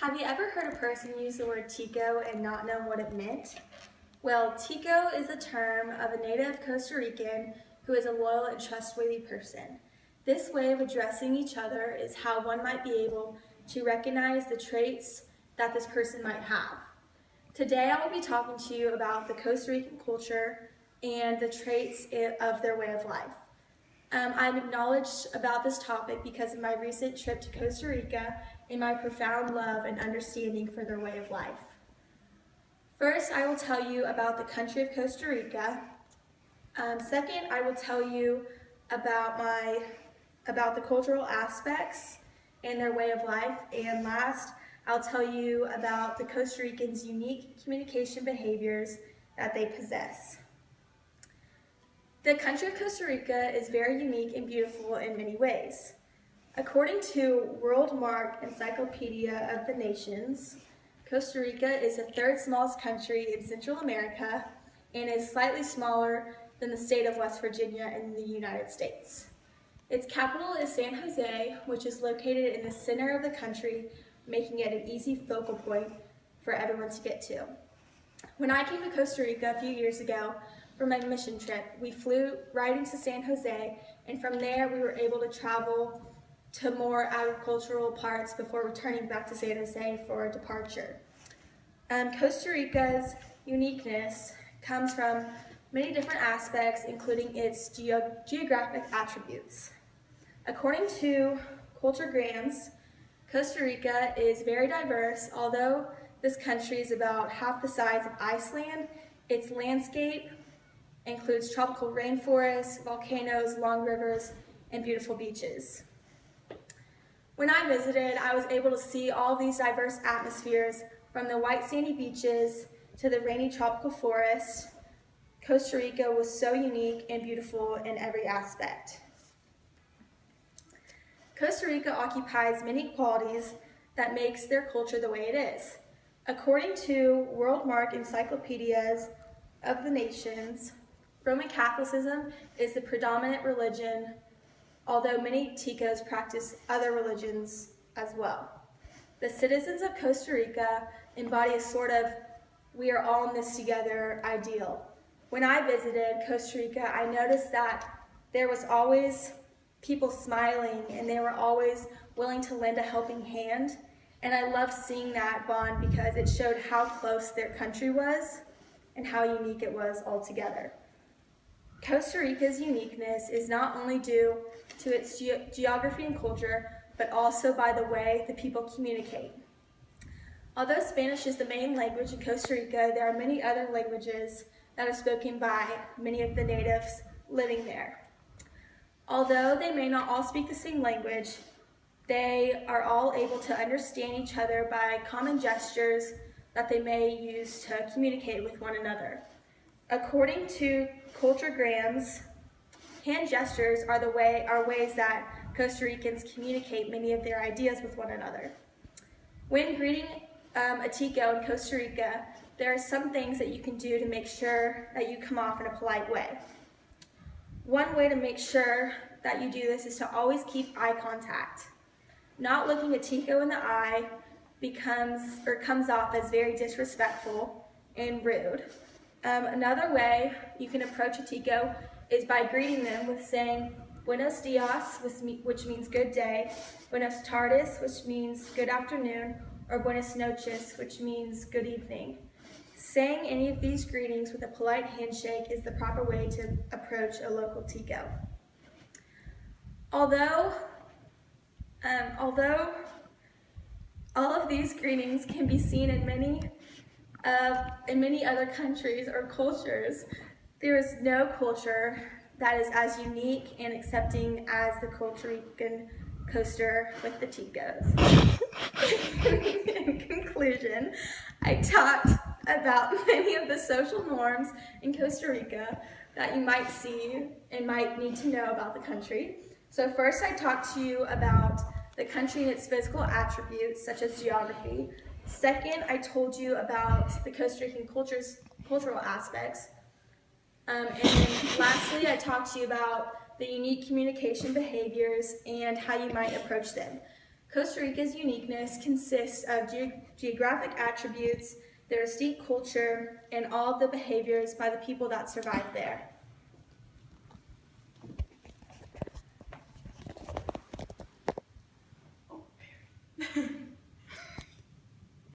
Have you ever heard a person use the word Tico and not know what it meant? Well, Tico is a term of a native Costa Rican who is a loyal and trustworthy person. This way of addressing each other is how one might be able to recognize the traits that this person might have. Today I will be talking to you about the Costa Rican culture and the traits of their way of life. I'm acknowledged about this topic because of my recent trip to Costa Rica and my profound love and understanding for their way of life. First, I will tell you about the country of Costa Rica. Second, I will tell you about the cultural aspects and their way of life. And last, I'll tell you about the Costa Ricans' unique communication behaviors that they possess. The country of Costa Rica is very unique and beautiful in many ways. According to Worldmark Encyclopedia of the Nations, Costa Rica is the third smallest country in Central America and is slightly smaller than the state of West Virginia in the United States. Its capital is San Jose, which is located in the center of the country, making it an easy focal point for everyone to get to. When I came to Costa Rica a few years ago for my mission trip, we flew right into San Jose, and from there we were able to travel to more agricultural parts before returning back to San Jose for a departure. Costa Rica's uniqueness comes from many different aspects, including its geographic attributes. According to Culturegrams, Costa Rica is very diverse. Although this country is about half the size of Iceland, its landscape includes tropical rainforests, volcanoes, long rivers, and beautiful beaches. When I visited, I was able to see all these diverse atmospheres, from the white sandy beaches to the rainy tropical forest. Costa Rica was so unique and beautiful in every aspect. Costa Rica occupies many qualities that makes their culture the way it is. According to Worldmark Encyclopedias of the Nations, Roman Catholicism is the predominant religion, although many Ticos practice other religions as well. The citizens of Costa Rica embody a sort of "we are all in this together" ideal. When I visited Costa Rica, I noticed that there was always people smiling and they were always willing to lend a helping hand. And I loved seeing that bond because it showed how close their country was and how unique it was altogether. Costa Rica's uniqueness is not only due to its geography and culture, but also by the way the people communicate. Although Spanish is the main language in Costa Rica, there are many other languages that are spoken by many of the natives living there. Although they may not all speak the same language, they are all able to understand each other by common gestures that they may use to communicate with one another. According to Culturegrams, hand gestures are ways that Costa Ricans communicate many of their ideas with one another. When greeting a Tico in Costa Rica, there are some things that you can do to make sure that you come off in a polite way. One way to make sure that you do this is to always keep eye contact. Not looking a Tico in the eye comes off as very disrespectful and rude. Another way you can approach a Tico is by greeting them with saying "Buenos dias," which means good day, "Buenas tardes," which means good afternoon, or "Buenas noches," which means good evening. Saying any of these greetings with a polite handshake is the proper way to approach a local Tico. Although all of these greetings can be seen in many other countries or cultures, there is no culture that is as unique and accepting as the Costa Rican coaster with the Ticos. In conclusion, I talked about many of the social norms in Costa Rica that you might see and might need to know about the country. So first I talked to you about the country and its physical attributes, such as geography. Second, I told you about the Costa Rican cultural aspects. And then lastly, I talked to you about the unique communication behaviors and how you might approach them. Costa Rica's uniqueness consists of geographic attributes, their distinct culture, and all of the behaviors by the people that survive there.